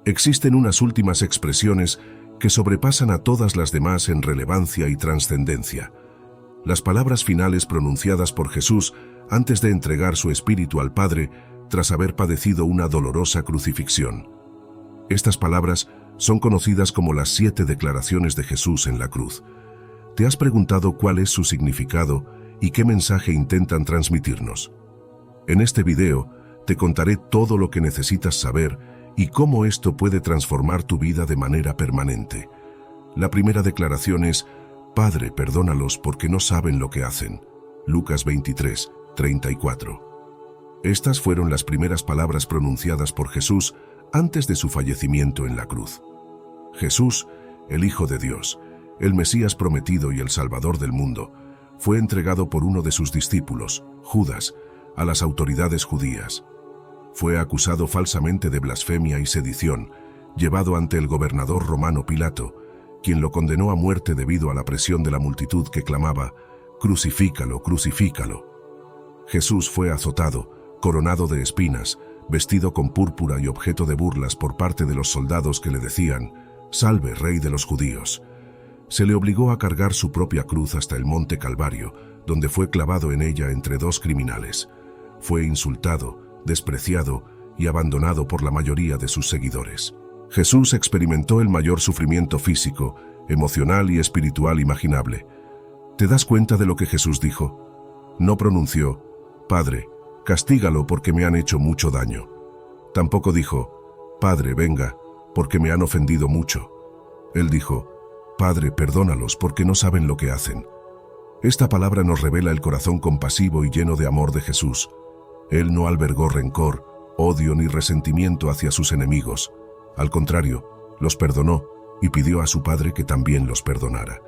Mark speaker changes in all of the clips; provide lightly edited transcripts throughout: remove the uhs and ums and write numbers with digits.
Speaker 1: Existen unas últimas expresiones que sobrepasan a todas las demás en relevancia y trascendencia. Las palabras finales pronunciadas por Jesús antes de entregar su espíritu al Padre tras haber padecido una dolorosa crucifixión. Estas palabras son conocidas como las 7 declaraciones de Jesús en la cruz. ¿Te has preguntado cuál es su significado y qué mensaje intentan transmitirnos? En este video te contaré todo lo que necesitas saber y cómo esto puede transformar tu vida de manera permanente. La primera declaración es: Padre, perdónalos porque no saben lo que hacen. Lucas 23:34. Estas fueron las primeras palabras pronunciadas por Jesús antes de su fallecimiento en la cruz. Jesús, el Hijo de Dios, el Mesías prometido y el Salvador del mundo, fue entregado por uno de sus discípulos, Judas, a las autoridades judías. Fue acusado falsamente de blasfemia y sedición, llevado ante el gobernador romano Pilato, quien lo condenó a muerte debido a la presión de la multitud que clamaba: «Crucifícalo, crucifícalo». Jesús fue azotado, coronado de espinas, vestido con púrpura y objeto de burlas por parte de los soldados que le decían: «Salve, Rey de los judíos». Se le obligó a cargar su propia cruz hasta el monte Calvario, donde fue clavado en ella entre 2 criminales. Fue insultado, despreciado y abandonado por la mayoría de sus seguidores. Jesús experimentó el mayor sufrimiento físico, emocional y espiritual imaginable. ¿Te das cuenta de lo que Jesús dijo? No pronunció: «Padre, castígalo porque me han hecho mucho daño». Tampoco dijo: «Padre, venga, porque me han ofendido mucho». Él dijo: «Padre, perdónalos porque no saben lo que hacen». Esta palabra nos revela el corazón compasivo y lleno de amor de Jesús. Él no albergó rencor, odio ni resentimiento hacia sus enemigos. Al contrario, los perdonó y pidió a su Padre que también los perdonara.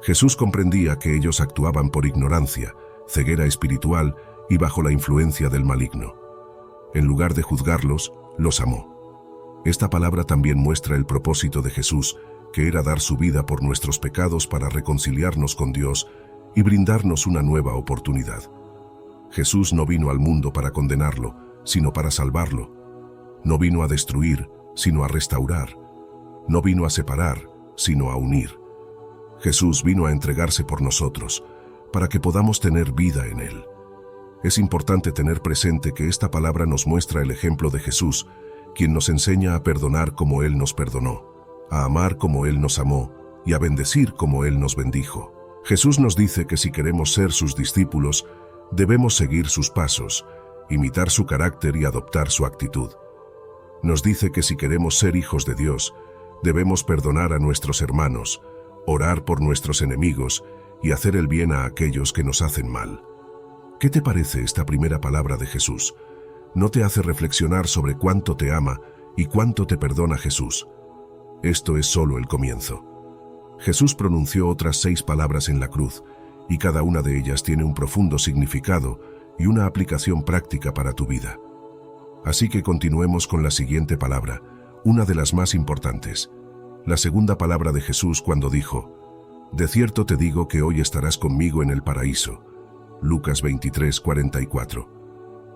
Speaker 1: Jesús comprendía que ellos actuaban por ignorancia, ceguera espiritual y bajo la influencia del maligno. En lugar de juzgarlos, los amó. Esta palabra también muestra el propósito de Jesús, que era dar su vida por nuestros pecados para reconciliarnos con Dios y brindarnos una nueva oportunidad. Jesús no vino al mundo para condenarlo, sino para salvarlo. No vino a destruir, sino a restaurar. No vino a separar, sino a unir. Jesús vino a entregarse por nosotros, para que podamos tener vida en Él. Es importante tener presente que esta palabra nos muestra el ejemplo de Jesús, quien nos enseña a perdonar como Él nos perdonó, a amar como Él nos amó y a bendecir como Él nos bendijo. Jesús nos dice que si queremos ser sus discípulos, debemos seguir sus pasos, imitar su carácter y adoptar su actitud. Nos dice que si queremos ser hijos de Dios, debemos perdonar a nuestros hermanos, orar por nuestros enemigos y hacer el bien a aquellos que nos hacen mal. ¿Qué te parece esta primera palabra de Jesús? ¿No te hace reflexionar sobre cuánto te ama y cuánto te perdona Jesús? Esto es solo el comienzo. Jesús pronunció otras 6 palabras en la cruz, y cada una de ellas tiene un profundo significado y una aplicación práctica para tu vida. Así que continuemos con la siguiente palabra, una de las más importantes. La segunda palabra de Jesús cuando dijo: «De cierto te digo que hoy estarás conmigo en el paraíso». Lucas 23:44.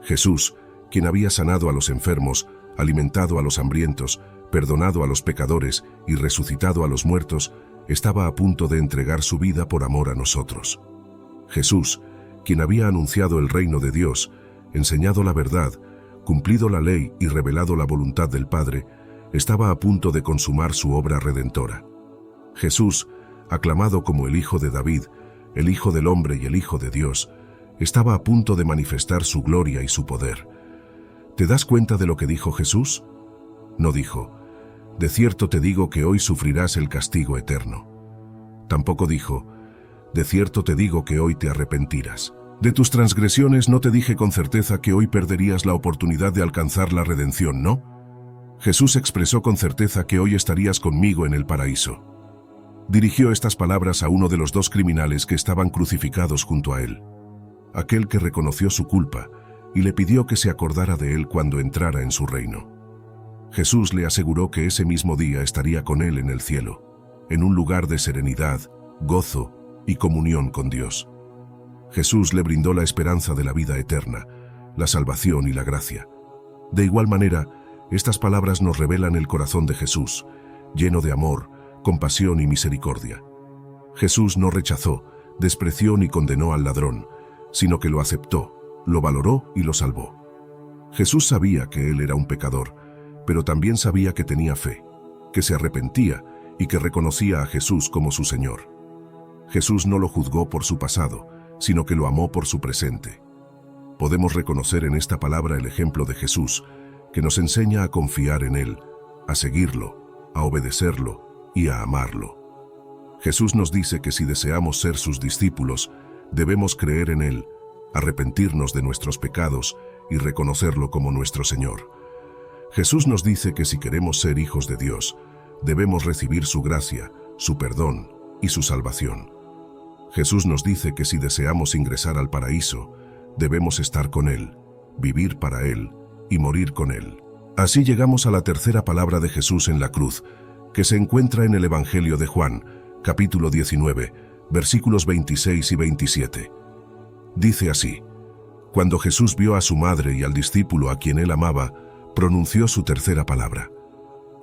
Speaker 1: Jesús, quien había sanado a los enfermos, alimentado a los hambrientos, perdonado a los pecadores y resucitado a los muertos, estaba a punto de entregar su vida por amor a nosotros. Jesús, quien había anunciado el reino de Dios, enseñado la verdad, cumplido la ley y revelado la voluntad del Padre, estaba a punto de consumar su obra redentora. Jesús, aclamado como el Hijo de David, el Hijo del Hombre y el Hijo de Dios, estaba a punto de manifestar su gloria y su poder. ¿Te das cuenta de lo que dijo Jesús? No dijo: «De cierto te digo que hoy sufrirás el castigo eterno». Tampoco dijo: «De cierto te digo que hoy te arrepentirás. De tus transgresiones no te dije con certeza que hoy perderías la oportunidad de alcanzar la redención, ¿no?». Jesús expresó con certeza que hoy estarías conmigo en el paraíso. Dirigió estas palabras a uno de los 2 criminales que estaban crucificados junto a él, aquel que reconoció su culpa y le pidió que se acordara de él cuando entrara en su reino. Jesús le aseguró que ese mismo día estaría con él en el cielo, en un lugar de serenidad, gozo y comunión con Dios. Jesús le brindó la esperanza de la vida eterna, la salvación y la gracia. De igual manera, Estas palabras nos revelan el corazón de Jesús, lleno de amor, compasión y misericordia. Jesús no rechazó, despreció ni condenó al ladrón, sino que lo aceptó, lo valoró y lo salvó. Jesús sabía que él era un pecador, pero también sabía que tenía fe, que se arrepentía y que reconocía a Jesús como su Señor. Jesús no lo juzgó por su pasado, sino que lo amó por su presente. Podemos reconocer en esta palabra el ejemplo de Jesús, que nos enseña a confiar en Él, a seguirlo, a obedecerlo y a amarlo. Jesús nos dice que si deseamos ser sus discípulos, debemos creer en Él, arrepentirnos de nuestros pecados y reconocerlo como nuestro Señor. Jesús nos dice que si queremos ser hijos de Dios, debemos recibir su gracia, su perdón y su salvación. Jesús nos dice que si deseamos ingresar al paraíso, debemos estar con Él, vivir para Él y morir con Él. Así llegamos a la tercera palabra de Jesús en la cruz, que se encuentra en el Evangelio de Juan, capítulo 19, versículos 26 y 27. Dice así: Cuando Jesús vio a su madre y al discípulo a quien él amaba, pronunció su tercera palabra.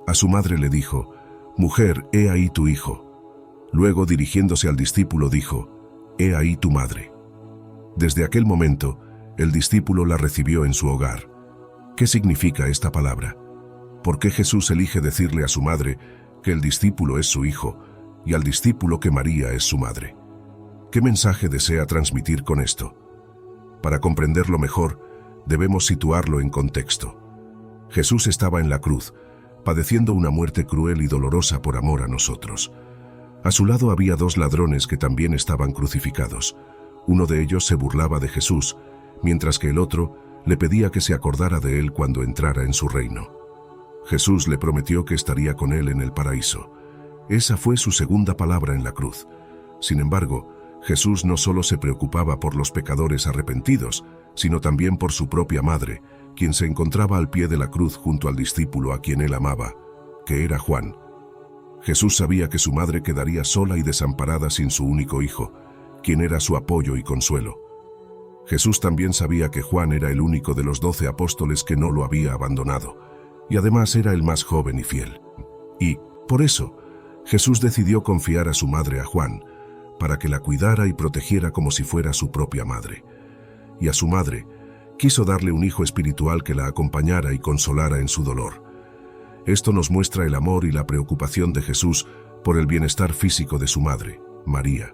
Speaker 1: A su madre le dijo: Mujer, he ahí tu hijo. Luego, dirigiéndose al discípulo, dijo: He ahí tu madre. Desde aquel momento, el discípulo la recibió en su hogar. ¿Qué significa esta palabra? ¿Por qué Jesús elige decirle a su madre que el discípulo es su hijo y al discípulo que María es su madre? ¿Qué mensaje desea transmitir con esto? Para comprenderlo mejor, debemos situarlo en contexto. Jesús estaba en la cruz, padeciendo una muerte cruel y dolorosa por amor a nosotros. A su lado había dos ladrones que también estaban crucificados. Uno de ellos se burlaba de Jesús, mientras que el otro le pedía que se acordara de él cuando entrara en su reino. Jesús le prometió que estaría con él en el paraíso. Esa fue su segunda palabra en la cruz. Sin embargo, Jesús no solo se preocupaba por los pecadores arrepentidos, sino también por su propia madre, quien se encontraba al pie de la cruz junto al discípulo a quien él amaba, que era Juan. Jesús sabía que su madre quedaría sola y desamparada sin su único hijo, quien era su apoyo y consuelo. Jesús también sabía que Juan era el único de los 12 apóstoles que no lo había abandonado, y además era el más joven y fiel. Y, por eso, Jesús decidió confiar a su madre a Juan, para que la cuidara y protegiera como si fuera su propia madre. Y a su madre, quiso darle un hijo espiritual que la acompañara y consolara en su dolor. Esto nos muestra el amor y la preocupación de Jesús por el bienestar físico de su madre, María.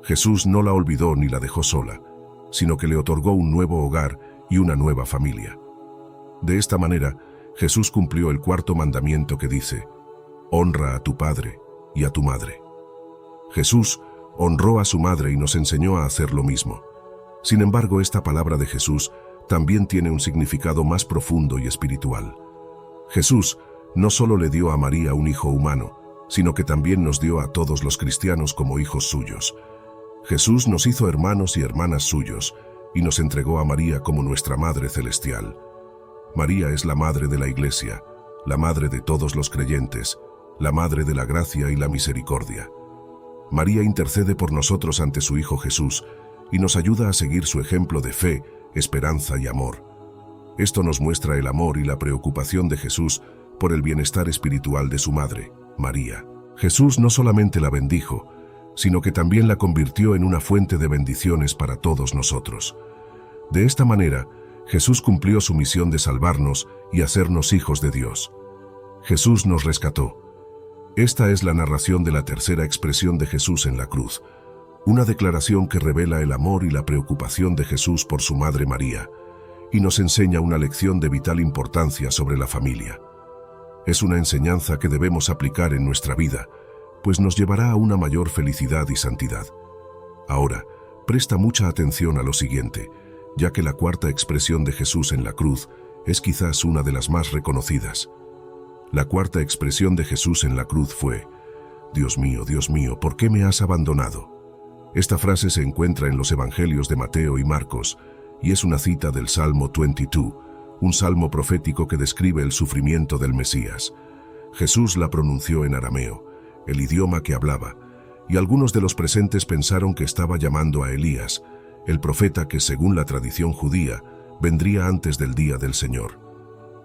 Speaker 1: Jesús no la olvidó ni la dejó sola, sino que le otorgó un nuevo hogar y una nueva familia. De esta manera, Jesús cumplió el cuarto mandamiento que dice: honra a tu padre y a tu madre. Jesús honró a su madre y nos enseñó a hacer lo mismo. Sin embargo, esta palabra de Jesús también tiene un significado más profundo y espiritual. Jesús no solo le dio a María un hijo humano, sino que también nos dio a todos los cristianos como hijos suyos. Jesús nos hizo hermanos y hermanas suyos y nos entregó a María como nuestra Madre Celestial. María es la Madre de la Iglesia, la Madre de todos los creyentes, la Madre de la gracia y la misericordia. María intercede por nosotros ante su Hijo Jesús y nos ayuda a seguir su ejemplo de fe, esperanza y amor. Esto nos muestra el amor y la preocupación de Jesús por el bienestar espiritual de su madre, María. Jesús no solamente la bendijo, sino que también la convirtió en una fuente de bendiciones para todos nosotros. De esta manera, Jesús cumplió su misión de salvarnos y hacernos hijos de Dios. Jesús nos rescató. Esta es la narración de la tercera expresión de Jesús en la cruz, una declaración que revela el amor y la preocupación de Jesús por su madre María, y nos enseña una lección de vital importancia sobre la familia. Es una enseñanza que debemos aplicar en nuestra vida, pues nos llevará a una mayor felicidad y santidad. Ahora, presta mucha atención a lo siguiente, ya que la cuarta expresión de Jesús en la cruz es quizás una de las más reconocidas. La cuarta expresión de Jesús en la cruz fue: Dios mío, ¿por qué me has abandonado? Esta frase se encuentra en los Evangelios de Mateo y Marcos, y es una cita del Salmo 22, un salmo profético que describe el sufrimiento del Mesías. Jesús la pronunció en arameo, el idioma que hablaba, y algunos de los presentes pensaron que estaba llamando a Elías, el profeta que, según la tradición judía, vendría antes del día del Señor.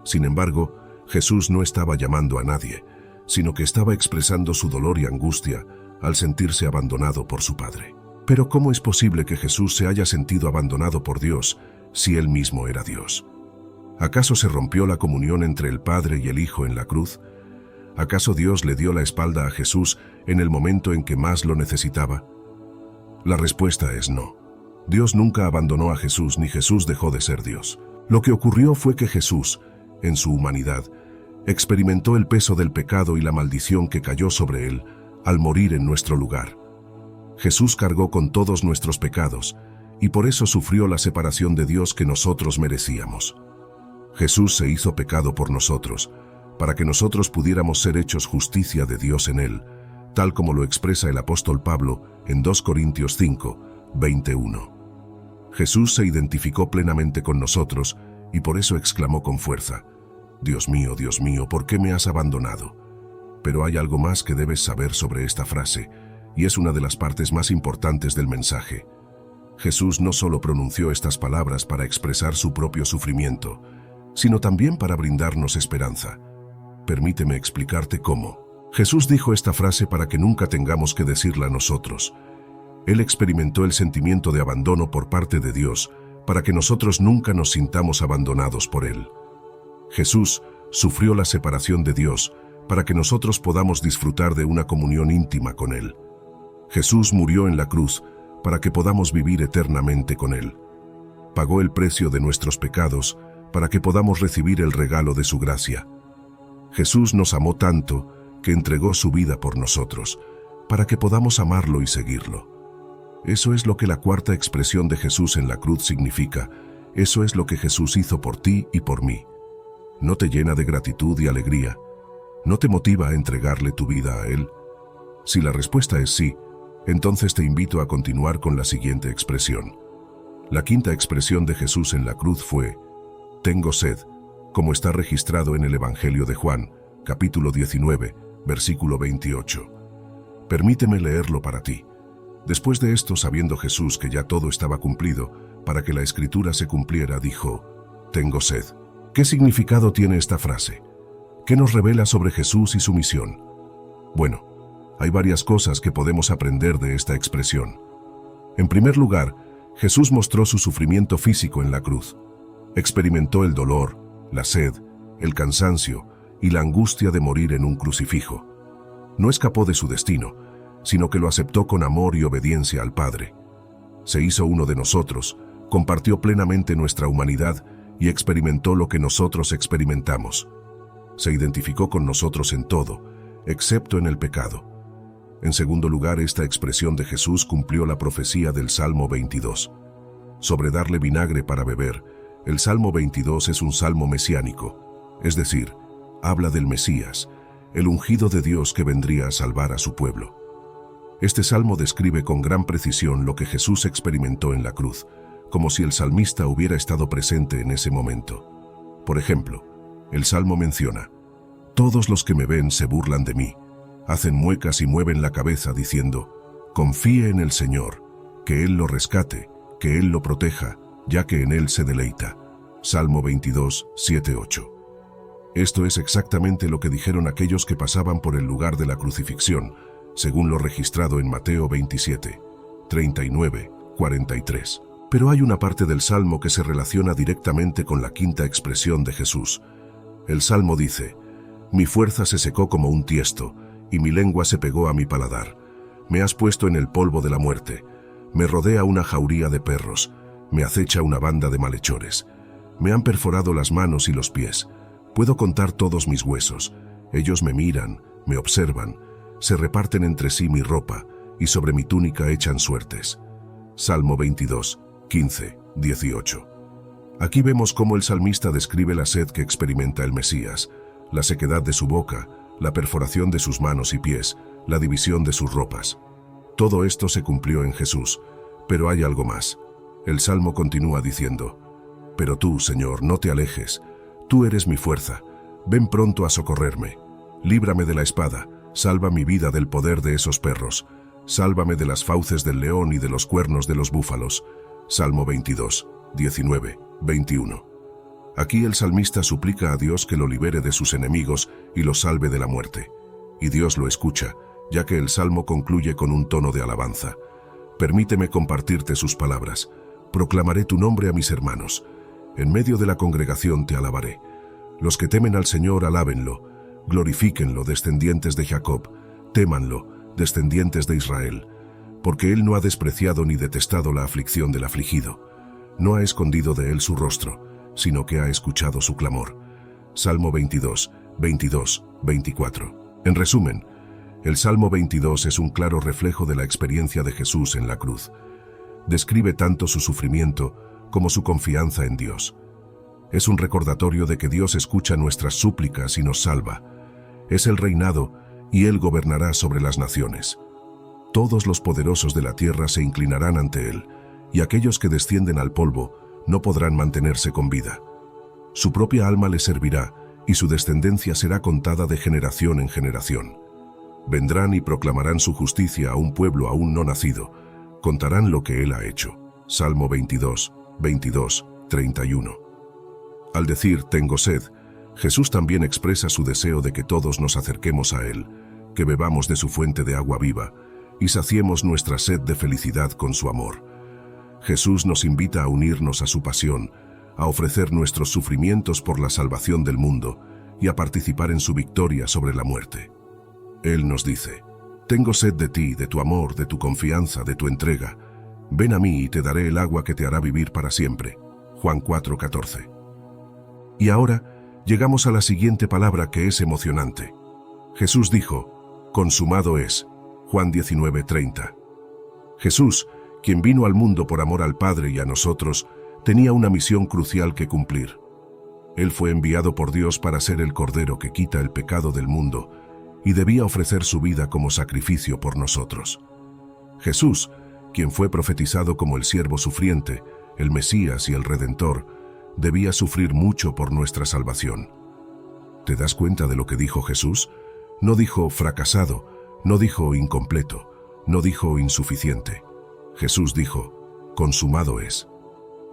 Speaker 1: Sin embargo, Jesús no estaba llamando a nadie, sino que estaba expresando su dolor y angustia al sentirse abandonado por su Padre. Pero ¿cómo es posible que Jesús se haya sentido abandonado por Dios si Él mismo era Dios? ¿Acaso se rompió la comunión entre el Padre y el Hijo en la cruz? ¿Acaso Dios le dio la espalda a Jesús en el momento en que más lo necesitaba? La respuesta es no. Dios nunca abandonó a Jesús ni Jesús dejó de ser Dios. Lo que ocurrió fue que Jesús, en su humanidad, experimentó el peso del pecado y la maldición que cayó sobre Él al morir en nuestro lugar. Jesús cargó con todos nuestros pecados y por eso sufrió la separación de Dios que nosotros merecíamos. Jesús se hizo pecado por nosotros, para que nosotros pudiéramos ser hechos justicia de Dios en Él, tal como lo expresa el apóstol Pablo en 2 Corintios 5, 21. Jesús se identificó plenamente con nosotros y por eso exclamó con fuerza: Dios mío, ¿por qué me has abandonado? Pero hay algo más que debes saber sobre esta frase, y es una de las partes más importantes del mensaje. Jesús no solo pronunció estas palabras para expresar su propio sufrimiento, sino también para brindarnos esperanza. Permíteme explicarte cómo. Jesús dijo esta frase para que nunca tengamos que decirla nosotros. Él experimentó el sentimiento de abandono por parte de Dios, para que nosotros nunca nos sintamos abandonados por Él. Jesús sufrió la separación de Dios, para que nosotros podamos disfrutar de una comunión íntima con Él. Jesús murió en la cruz, para que podamos vivir eternamente con Él. Pagó el precio de nuestros pecados, para que podamos recibir el regalo de su gracia. Jesús nos amó tanto, que entregó su vida por nosotros, para que podamos amarlo y seguirlo. Eso es lo que la cuarta expresión de Jesús en la cruz significa. Eso es lo que Jesús hizo por ti y por mí. ¿No te llena de gratitud y alegría? ¿No te motiva a entregarle tu vida a Él? Si la respuesta es sí, entonces te invito a continuar con la siguiente expresión. La quinta expresión de Jesús en la cruz fue: tengo sed, como está registrado en el Evangelio de Juan, capítulo 19, versículo 28. Permíteme leerlo para ti. Después de esto, sabiendo Jesús que ya todo estaba cumplido, para que la Escritura se cumpliera, dijo: tengo sed. ¿Qué significado tiene esta frase? ¿Qué nos revela sobre Jesús y su misión? Bueno, hay varias cosas que podemos aprender de esta expresión. En primer lugar, Jesús mostró su sufrimiento físico en la cruz. Experimentó el dolor, la sed, el cansancio y la angustia de morir en un crucifijo. No escapó de su destino, sino que lo aceptó con amor y obediencia al Padre. Se hizo uno de nosotros, compartió plenamente nuestra humanidad y experimentó lo que nosotros experimentamos. Se identificó con nosotros en todo, excepto en el pecado. En segundo lugar, esta expresión de Jesús cumplió la profecía del Salmo 22. Sobre darle vinagre para beber, el Salmo 22 es un salmo mesiánico, es decir, habla del Mesías, el ungido de Dios que vendría a salvar a su pueblo. Este salmo describe con gran precisión lo que Jesús experimentó en la cruz, como si el salmista hubiera estado presente en ese momento. Por ejemplo, el salmo menciona: todos los que me ven se burlan de mí, hacen muecas y mueven la cabeza diciendo: confíe en el Señor, que Él lo rescate, que Él lo proteja, ya que en Él se deleita. Salmo 22, 7-8. Esto es exactamente lo que dijeron aquellos que pasaban por el lugar de la crucifixión, según lo registrado en Mateo 27, 39, 43. Pero hay una parte del Salmo que se relaciona directamente con la quinta expresión de Jesús. El Salmo dice: mi fuerza se secó como un tiesto, y mi lengua se pegó a mi paladar. Me has puesto en el polvo de la muerte. Me rodea una jauría de perros. Me acecha una banda de malhechores. Me han perforado las manos y los pies. Puedo contar todos mis huesos. Ellos me miran, me observan. Se reparten entre sí mi ropa, y sobre mi túnica echan suertes. Salmo 22, 15, 18. Aquí vemos cómo el salmista describe la sed que experimenta el Mesías, la sequedad de su boca, la perforación de sus manos y pies, la división de sus ropas. Todo esto se cumplió en Jesús, pero hay algo más. El Salmo continúa diciendo: pero tú, Señor, no te alejes. Tú eres mi fuerza. Ven pronto a socorrerme. Líbrame de la espada. Salva mi vida del poder de esos perros. Sálvame de las fauces del león y de los cuernos de los búfalos. Salmo 22, 19, 21. Aquí el salmista suplica a Dios que lo libere de sus enemigos y lo salve de la muerte. Y Dios lo escucha, ya que el salmo concluye con un tono de alabanza. Permíteme compartirte sus palabras. Proclamaré tu nombre a mis hermanos. En medio de la congregación te alabaré. Los que temen al Señor, alábenlo. Glorifíquenlo, descendientes de Jacob. Témanlo, descendientes de Israel. Porque Él no ha despreciado ni detestado la aflicción del afligido. No ha escondido de Él su rostro, sino que ha escuchado su clamor. Salmo 22, 22, 24. En resumen, el Salmo 22 es un claro reflejo de la experiencia de Jesús en la cruz. Describe tanto su sufrimiento como su confianza en Dios. Es un recordatorio de que Dios escucha nuestras súplicas y nos salva. Es el reinado y Él gobernará sobre las naciones. Todos los poderosos de la tierra se inclinarán ante Él, y aquellos que descienden al polvo no podrán mantenerse con vida. Su propia alma le servirá, y su descendencia será contada de generación en generación. Vendrán y proclamarán su justicia a un pueblo aún no nacido. Contarán lo que Él ha hecho. Salmo 22, 22, 31. Al decir «tengo sed», Jesús también expresa su deseo de que todos nos acerquemos a Él, que bebamos de su fuente de agua viva y saciemos nuestra sed de felicidad con su amor. Jesús nos invita a unirnos a su pasión, a ofrecer nuestros sufrimientos por la salvación del mundo y a participar en su victoria sobre la muerte. Él nos dice: «Tengo sed de ti, de tu amor, de tu confianza, de tu entrega. Ven a mí y te daré el agua que te hará vivir para siempre». Juan 4:14. Y ahora llegamos a la siguiente palabra que es emocionante. Jesús dijo: «Consumado es». Juan 19:30. Jesús, quien vino al mundo por amor al Padre y a nosotros, tenía una misión crucial que cumplir. Él fue enviado por Dios para ser el Cordero que quita el pecado del mundo y debía ofrecer su vida como sacrificio por nosotros. Jesús, quien fue profetizado como el siervo sufriente, el Mesías y el Redentor, debía sufrir mucho por nuestra salvación. ¿Te das cuenta de lo que dijo Jesús? No dijo fracasado, no dijo incompleto, no dijo insuficiente. Jesús dijo: «Consumado es».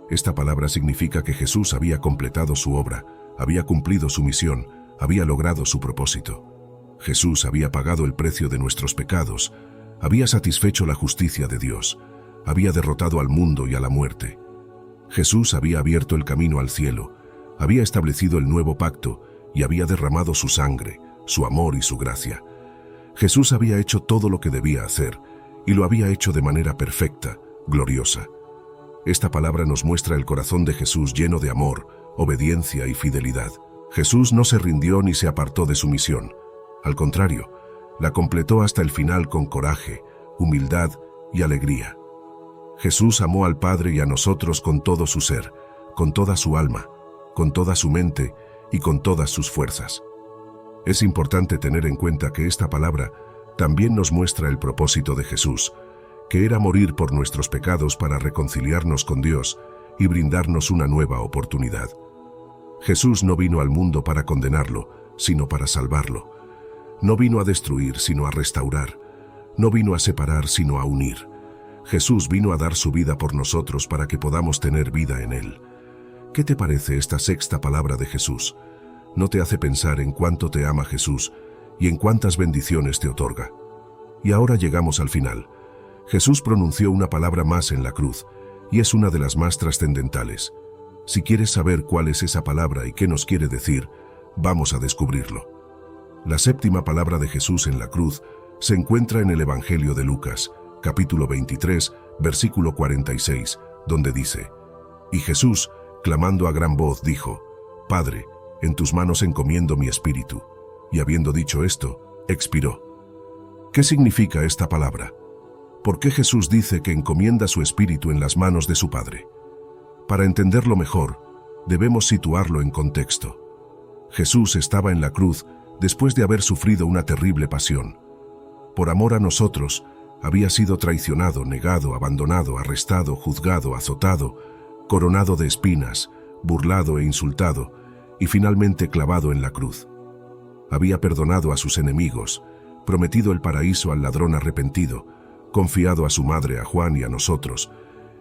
Speaker 1: Esta palabra significa que Jesús había completado su obra, había cumplido su misión, había logrado su propósito. Jesús había pagado el precio de nuestros pecados, había satisfecho la justicia de Dios, había derrotado al mundo y a la muerte. Jesús había abierto el camino al cielo, había establecido el nuevo pacto y había derramado su sangre, su amor y su gracia. Jesús había hecho todo lo que debía hacer, y lo había hecho de manera perfecta, gloriosa. Esta palabra nos muestra el corazón de Jesús lleno de amor, obediencia y fidelidad. Jesús no se rindió ni se apartó de su misión. Al contrario, la completó hasta el final con coraje, humildad y alegría. Jesús amó al Padre y a nosotros con todo su ser, con toda su alma, con toda su mente y con todas sus fuerzas. Es importante tener en cuenta que esta palabra también nos muestra el propósito de Jesús, que era morir por nuestros pecados para reconciliarnos con Dios y brindarnos una nueva oportunidad. Jesús no vino al mundo para condenarlo, sino para salvarlo. No vino a destruir, sino a restaurar. No vino a separar, sino a unir. Jesús vino a dar su vida por nosotros para que podamos tener vida en Él. ¿Qué te parece esta sexta palabra de Jesús? ¿No te hace pensar en cuánto te ama Jesús y en cuántas bendiciones te otorga? Y ahora llegamos al final. Jesús pronunció una palabra más en la cruz, y es una de las más trascendentales. Si quieres saber cuál es esa palabra y qué nos quiere decir, vamos a descubrirlo. La séptima palabra de Jesús en la cruz se encuentra en el Evangelio de Lucas, capítulo 23, versículo 46, donde dice: «Y Jesús, clamando a gran voz, dijo: Padre, en tus manos encomiendo mi espíritu». Y habiendo dicho esto, expiró. ¿Qué significa esta palabra? ¿Por qué Jesús dice que encomienda su espíritu en las manos de su Padre? Para entenderlo mejor, debemos situarlo en contexto. Jesús estaba en la cruz después de haber sufrido una terrible pasión. Por amor a nosotros, había sido traicionado, negado, abandonado, arrestado, juzgado, azotado, coronado de espinas, burlado e insultado, y finalmente clavado en la cruz. Había perdonado a sus enemigos, prometido el paraíso al ladrón arrepentido, confiado a su madre, a Juan y a nosotros,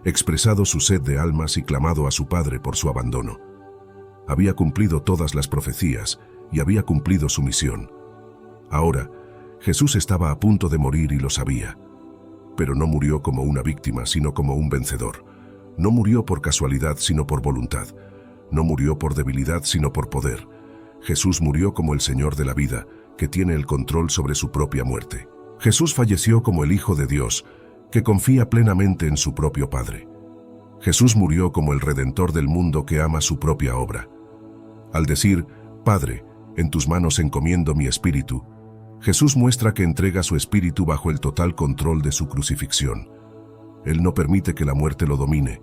Speaker 1: expresado su sed de almas y clamado a su Padre por su abandono. Había cumplido todas las profecías y había cumplido su misión. Ahora, Jesús estaba a punto de morir y lo sabía. Pero no murió como una víctima, sino como un vencedor. No murió por casualidad, sino por voluntad. No murió por debilidad, sino por poder. Jesús murió como el Señor de la vida, que tiene el control sobre su propia muerte. Jesús falleció como el Hijo de Dios, que confía plenamente en su propio Padre. Jesús murió como el Redentor del mundo que ama su propia obra. Al decir, Padre, en tus manos encomiendo mi espíritu, Jesús muestra que entrega su espíritu bajo el total control de su crucifixión. Él no permite que la muerte lo domine,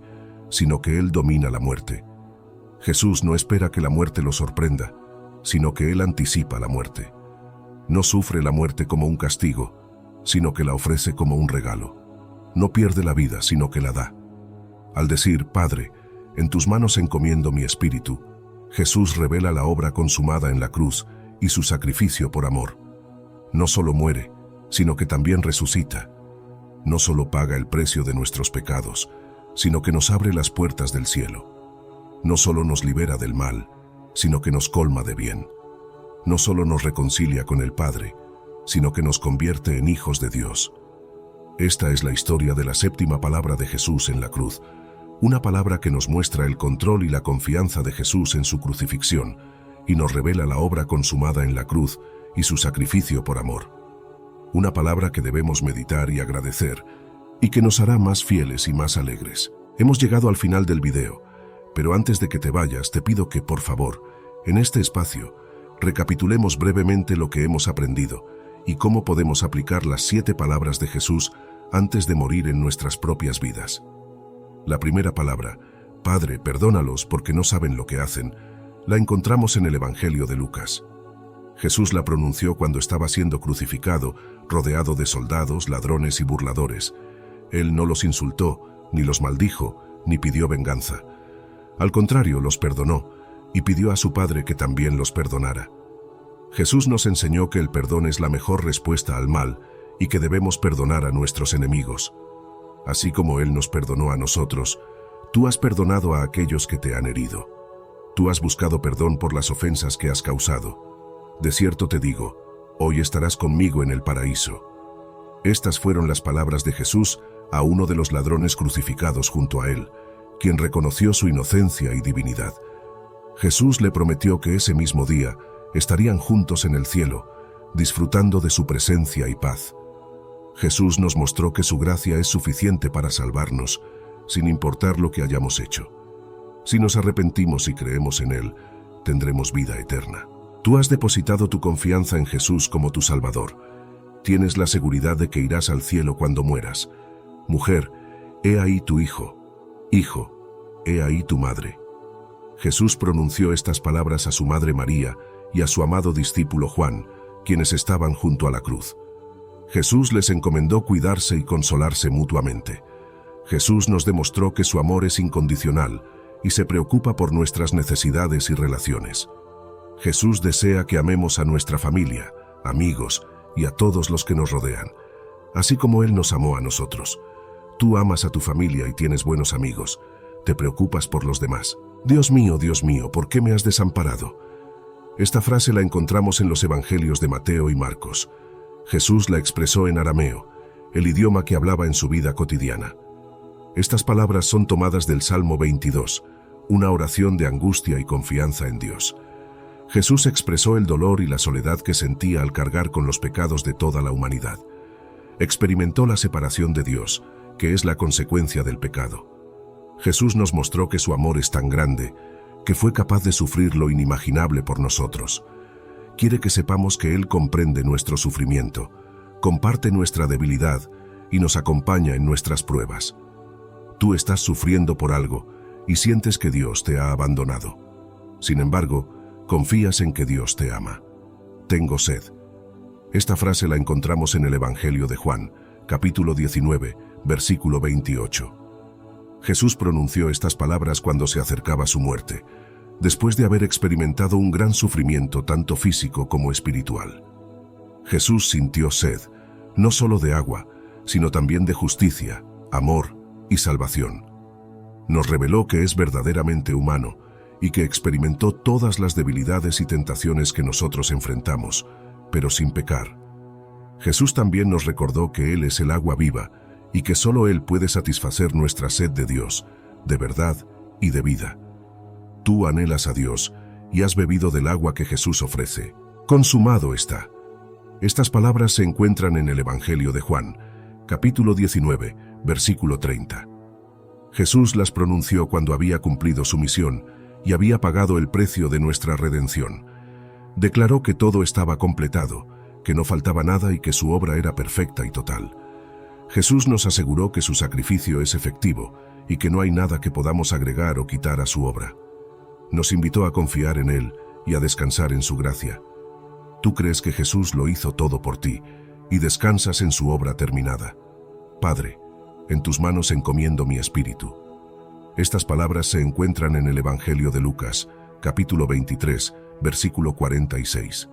Speaker 1: sino que Él domina la muerte. Jesús no espera que la muerte lo sorprenda, sino que Él anticipa la muerte. No sufre la muerte como un castigo, sino que la ofrece como un regalo. No pierde la vida, sino que la da. Al decir, Padre, en tus manos encomiendo mi espíritu, Jesús revela la obra consumada en la cruz y su sacrificio por amor. No solo muere, sino que también resucita. No solo paga el precio de nuestros pecados, sino que nos abre las puertas del cielo. No solo nos libera del mal, sino que nos colma de bien. No solo nos reconcilia con el Padre, sino que nos convierte en hijos de Dios. Esta es la historia de la séptima palabra de Jesús en la cruz, una palabra que nos muestra el control y la confianza de Jesús en su crucifixión y nos revela la obra consumada en la cruz y su sacrificio por amor. Una palabra que debemos meditar y agradecer y que nos hará más fieles y más alegres. Hemos llegado al final del video, pero antes de que te vayas te pido que, por favor, en este espacio, recapitulemos brevemente lo que hemos aprendido y cómo podemos aplicar las 7 palabras de Jesús antes de morir en nuestras propias vidas. La primera palabra, Padre, perdónalos porque no saben lo que hacen, la encontramos en el Evangelio de Lucas. Jesús la pronunció cuando estaba siendo crucificado, rodeado de soldados, ladrones y burladores. Él no los insultó, ni los maldijo, ni pidió venganza. Al contrario, los perdonó y pidió a su Padre que también los perdonara. Jesús nos enseñó que el perdón es la mejor respuesta al mal y que debemos perdonar a nuestros enemigos. Así como Él nos perdonó a nosotros, tú has perdonado a aquellos que te han herido. Tú has buscado perdón por las ofensas que has causado. De cierto te digo, hoy estarás conmigo en el paraíso. Estas fueron las palabras de Jesús a uno de los ladrones crucificados junto a Él, quien reconoció su inocencia y divinidad. Jesús le prometió que ese mismo día estarían juntos en el cielo, disfrutando de su presencia y paz. Jesús nos mostró que su gracia es suficiente para salvarnos, sin importar lo que hayamos hecho. Si nos arrepentimos y creemos en Él, tendremos vida eterna. Tú has depositado tu confianza en Jesús como tu Salvador. Tienes la seguridad de que irás al cielo cuando mueras. Mujer, he ahí tu hijo. Hijo, he ahí tu madre. Jesús pronunció estas palabras a su madre María y a su amado discípulo Juan, quienes estaban junto a la cruz. Jesús les encomendó cuidarse y consolarse mutuamente. Jesús nos demostró que su amor es incondicional y se preocupa por nuestras necesidades y relaciones. Jesús desea que amemos a nuestra familia, amigos y a todos los que nos rodean, así como Él nos amó a nosotros. Tú amas a tu familia y tienes buenos amigos. Te preocupas por los demás. Dios mío, ¿por qué me has desamparado? Esta frase la encontramos en los evangelios de Mateo y Marcos. Jesús la expresó en arameo, el idioma que hablaba en su vida cotidiana. Estas palabras son tomadas del Salmo 22, una oración de angustia y confianza en Dios. Jesús expresó el dolor y la soledad que sentía al cargar con los pecados de toda la humanidad. Experimentó la separación de Dios, que es la consecuencia del pecado. Jesús nos mostró que su amor es tan grande, que fue capaz de sufrir lo inimaginable por nosotros. Quiere que sepamos que Él comprende nuestro sufrimiento, comparte nuestra debilidad y nos acompaña en nuestras pruebas. Tú estás sufriendo por algo y sientes que Dios te ha abandonado. Sin embargo, confías en que Dios te ama. Tengo sed. Esta frase la encontramos en el Evangelio de Juan, capítulo 19, versículo 28. Jesús pronunció estas palabras cuando se acercaba su muerte, después de haber experimentado un gran sufrimiento tanto físico como espiritual. Jesús sintió sed, no solo de agua, sino también de justicia, amor y salvación. Nos reveló que es verdaderamente humano y que experimentó todas las debilidades y tentaciones que nosotros enfrentamos, pero sin pecar. Jesús también nos recordó que Él es el agua viva y que solo Él puede satisfacer nuestra sed de Dios, de verdad y de vida. Tú anhelas a Dios y has bebido del agua que Jesús ofrece. Consumado está. Estas palabras se encuentran en el Evangelio de Juan, capítulo 19, versículo 30. Jesús las pronunció cuando había cumplido su misión y había pagado el precio de nuestra redención. Declaró que todo estaba completado, que no faltaba nada y que su obra era perfecta y total. Jesús nos aseguró que su sacrificio es efectivo y que no hay nada que podamos agregar o quitar a su obra. Nos invitó a confiar en Él y a descansar en su gracia. Tú crees que Jesús lo hizo todo por ti y descansas en su obra terminada. Padre, en tus manos encomiendo mi espíritu. Estas palabras se encuentran en el Evangelio de Lucas, capítulo 23, versículo 46.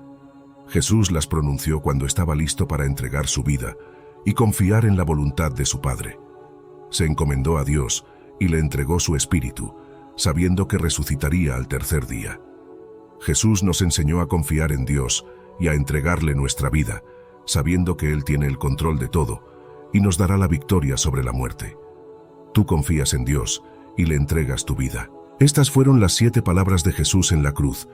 Speaker 1: Jesús las pronunció cuando estaba listo para entregar su vida y confiar en la voluntad de su Padre. Se encomendó a Dios y le entregó su espíritu, sabiendo que resucitaría al tercer día. Jesús nos enseñó a confiar en Dios y a entregarle nuestra vida, sabiendo que Él tiene el control de todo y nos dará la victoria sobre la muerte. Tú confías en Dios y le entregas tu vida. Estas fueron las 7 palabras de Jesús en la cruz,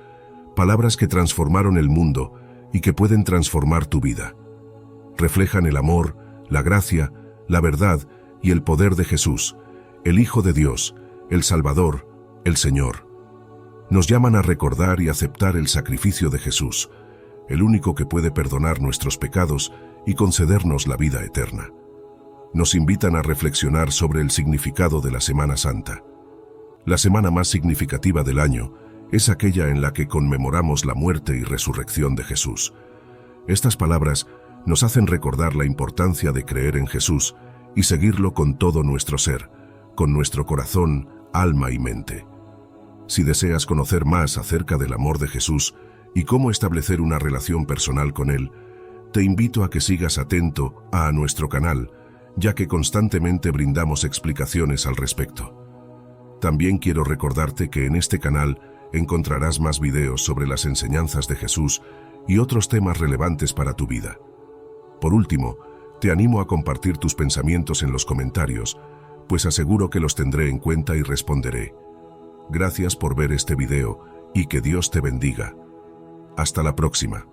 Speaker 1: palabras que transformaron el mundo y que pueden transformar tu vida. Reflejan el amor, la gracia, la verdad y el poder de Jesús, el Hijo de Dios, el Salvador, el Señor. Nos llaman a recordar y aceptar el sacrificio de Jesús, el único que puede perdonar nuestros pecados y concedernos la vida eterna. Nos invitan a reflexionar sobre el significado de la Semana Santa. La semana más significativa del año es aquella en la que conmemoramos la muerte y resurrección de Jesús. Estas palabras nos hacen recordar la importancia de creer en Jesús y seguirlo con todo nuestro ser, con nuestro corazón, alma y mente. Si deseas conocer más acerca del amor de Jesús y cómo establecer una relación personal con Él, te invito a que sigas atento a nuestro canal, ya que constantemente brindamos explicaciones al respecto. También quiero recordarte que en este canal encontrarás más videos sobre las enseñanzas de Jesús y otros temas relevantes para tu vida. Por último, te animo a compartir tus pensamientos en los comentarios, pues aseguro que los tendré en cuenta y responderé. Gracias por ver este video y que Dios te bendiga. Hasta la próxima.